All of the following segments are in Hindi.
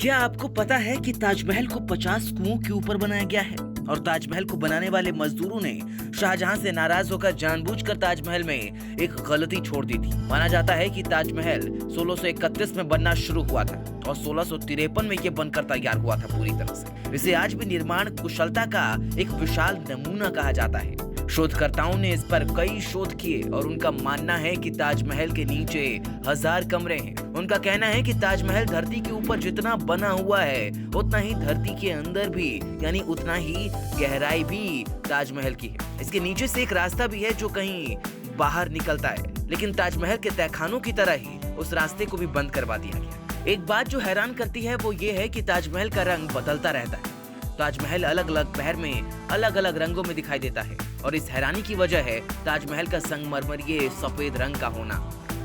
क्या आपको पता है कि ताजमहल को 50 कुओं के ऊपर बनाया गया है और ताजमहल को बनाने वाले मजदूरों ने शाहजहां से नाराज होकर जानबूझकर ताजमहल में एक गलती छोड़ दी थी। माना जाता है कि ताजमहल 1631 में बनना शुरू हुआ था और 1653 में ये बनकर तैयार हुआ था पूरी तरह से। इसे आज भी निर्माण कुशलता का एक विशाल नमूना कहा जाता है। शोधकर्ताओं ने इस पर कई शोध किए और उनका मानना है कि ताजमहल के नीचे 1000 कमरे हैं। उनका कहना है कि ताजमहल धरती के ऊपर जितना बना हुआ है उतना ही धरती के अंदर भी, यानी उतना ही गहराई भी ताजमहल की है। इसके नीचे से एक रास्ता भी है जो कहीं बाहर निकलता है, लेकिन ताजमहल के तहखानों की तरह ही उस रास्ते को भी बंद करवा दिया गया। एक बात जो हैरान करती है वो ये है कि ताजमहल का रंग बदलता रहता है। ताजमहल अलग अलग पहर में अलग अलग रंगों में दिखाई देता है और इस हैरानी की वजह है ताजमहल का संगमरमरिये सफेद रंग का होना।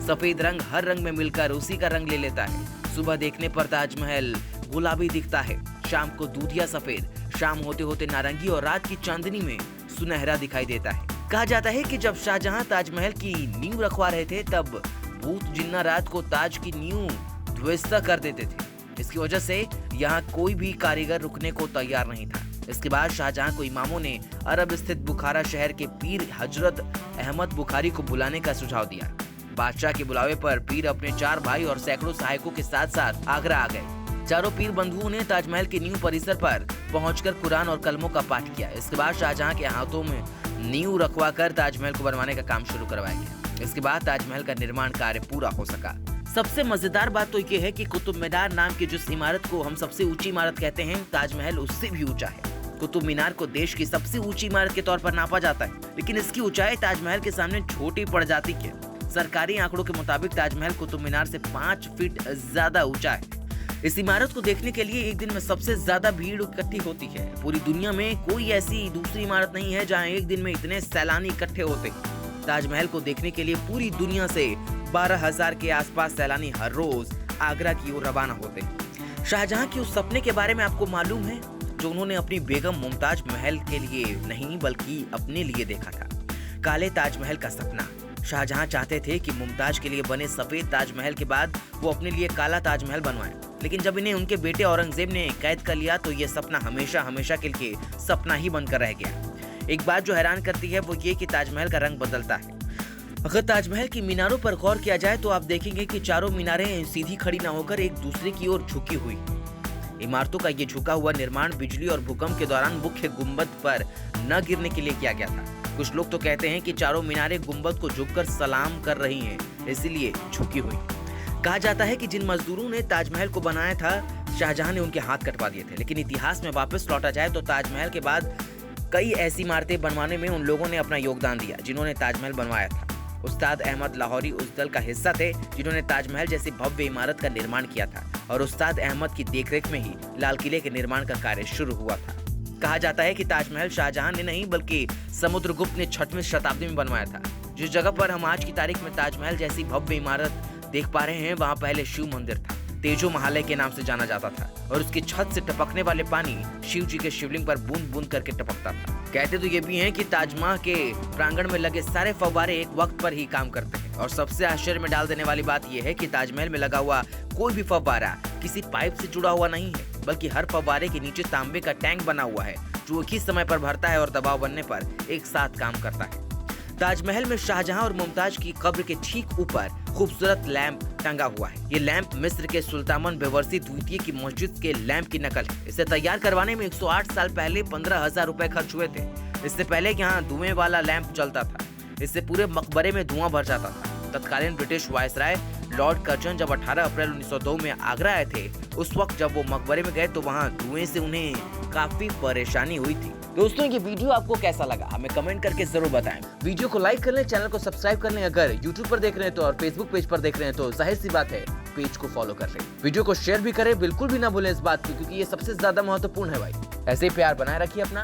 सफेद रंग हर रंग में मिलकर उसी का रंग ले लेता है। सुबह देखने पर ताजमहल गुलाबी दिखता है, शाम को दूधिया सफेद, शाम होते होते नारंगी और रात की चांदनी में सुनहरा दिखाई देता है। कहा जाता है कि जब शाहजहां ताजमहल की नींव रखवा रहे थे तब भूत जिन्ना रात को ताज की नींव ध्वस्त कर देते थे। इसकी वजह से यहाँ कोई भी कारीगर रुकने को तैयार नहीं था। इसके बाद शाहजहां को इमामों ने अरब स्थित बुखारा शहर के पीर हजरत अहमद बुखारी को बुलाने का सुझाव दिया। बादशाह के बुलावे पर पीर अपने 4 भाई और सैकड़ों सहायकों के साथ साथ आगरा आ गए। चारों पीर बंधुओं ने ताजमहल के नींव परिसर पर पहुंचकर कुरान और कलमों का पाठ किया। इसके बाद शाहजहां के हाथों में नींव रखवा कर ताजमहल को बनवाने का काम शुरू करवाया गया। इसके बाद ताजमहल का निर्माण कार्य पूरा हो सका। सबसे मजेदार बात तो ये है कि कुतुब मीनार नाम की जिस इमारत को हम सबसे ऊंची इमारत कहते हैं, ताजमहल उससे भी ऊंचा है। कुतुब मीनार को देश की सबसे ऊंची इमारत के तौर पर नापा जाता है, लेकिन इसकी ऊंचाई ताजमहल के सामने छोटी पड़ जाती है। सरकारी आंकड़ों के मुताबिक ताजमहल कुतुब मीनार से 5 फीट ज्यादा ऊंचा है। इस इमारत को देखने के लिए एक दिन में सबसे ज्यादा भीड़ इकट्ठी होती है। पूरी दुनिया में कोई ऐसी दूसरी इमारत नहीं है जहाँ एक दिन में इतने सैलानी इकट्ठे होते हैं। ताजमहल को देखने के लिए पूरी दुनिया से 12,000 के आसपास सैलानी हर रोज आगरा की ओर रवाना होते हैं। शाहजहां के उस सपने के बारे में आपको मालूम है जो उन्होंने अपनी बेगम मुमताज महल के लिए नहीं बल्कि अपने लिए देखा था। काले ताजमहल का सपना। शाहजहां चाहते थे कि मुमताज के लिए बने सफेद ताजमहल के बाद वो अपने लिए काला ताजमहल बनवाएं, लेकिन जब इन्हें उनके बेटे औरंगजेब ने कैद कर लिया तो ये सपना हमेशा हमेशा के लिए सपना ही बनकर रह गया। एक बात जो हैरान करती है वो ये कि ताजमहल का रंग बदलता है। अगर ताजमहल की मीनारों पर गौर किया जाए तो आप देखेंगे कि चारों मीनारें सीधी खड़ी न होकर एक दूसरे की ओर झुकी हुई। इमारतों का ये झुका हुआ निर्माण बिजली और भूकंप के दौरान मुख्य गुंबद पर न गिरने के लिए किया गया था। कुछ लोग तो कहते हैं कि चारों मीनारें गुंबद को झुककर सलाम कर रही हैं, इसलिए झुकी हुई। कहा जाता है कि जिन मजदूरों ने ताजमहल को बनाया था शाहजहां ने उनके हाथ कटवा दिए थे, लेकिन इतिहास में वापस लौटा जाए तो ताजमहल के बाद कई ऐसी इमारतें बनवाने में उन लोगों ने अपना योगदान दिया जिन्होंने ताजमहल बनवाया था। उस्ताद अहमद लाहौरी उस दल का हिस्सा थे जिन्होंने ताजमहल जैसी भव्य इमारत का निर्माण किया था और उस्ताद अहमद की देखरेख में ही लाल किले के निर्माण का कार्य शुरू हुआ था। कहा जाता है कि ताजमहल शाहजहां ने नहीं बल्कि समुद्रगुप्त ने 6वीं शताब्दी में बनवाया था। जिस जगह पर हम आज की तारीख में ताजमहल जैसी भव्य इमारत देख पा रहे हैं वहाँ पहले शिव मंदिर था। तेजो महालय के नाम से जाना जाता था और उसकी छत से टपकने वाले पानी शिव जी के शिवलिंग पर बूंद बूंद करके टपकता था। कहते तो ये भी हैं कि ताजमहल के प्रांगण में लगे सारे फव्वारे एक वक्त पर ही काम करते हैं और सबसे आश्चर्य में डाल देने वाली बात यह है कि ताजमहल में लगा हुआ कोई भी फव्वारा किसी पाइप से जुड़ा हुआ नहीं है, बल्कि हर फव्वारे के नीचे तांबे का टैंक बना हुआ है जो एक ही समय पर भरता है और दबाव बनने पर एक साथ काम करता है। ताजमहल में शाहजहां और मुमताज की कब्र के ठीक ऊपर खूबसूरत लैंप टंगा हुआ है। ये लैंप मिस्र के सुल्तान बेवरसी द्वितीय की मस्जिद के लैंप की नकल है। इसे तैयार करवाने में 108 साल पहले 15,000 रुपए खर्च हुए थे। इससे पहले यहाँ धुएं वाला लैंप चलता था। इससे पूरे मकबरे में धुआं भर जाता था। तत्कालीन ब्रिटिश वायसराय लॉर्ड कर्जन जब 18 अप्रैल 1902 में आगरा आए थे, उस वक्त जब वो मकबरे में गए तो वहाँ धुएं से उन्हें काफी परेशानी हुई थी। दोस्तों ये वीडियो आपको कैसा लगा हमें कमेंट करके जरूर बताएं। वीडियो को लाइक कर लें, चैनल को सब्सक्राइब कर लें। अगर YouTube पर देख रहे हैं तो और Facebook पेज पर देख रहे हैं तो जाहिर सी बात है पेज को फॉलो कर लें। वीडियो को शेयर भी करें, बिल्कुल भी ना भूलें इस बात को, क्योंकि ये सबसे ज्यादा महत्वपूर्ण है भाई। ऐसे ही प्यार बनाए रखिए अपना।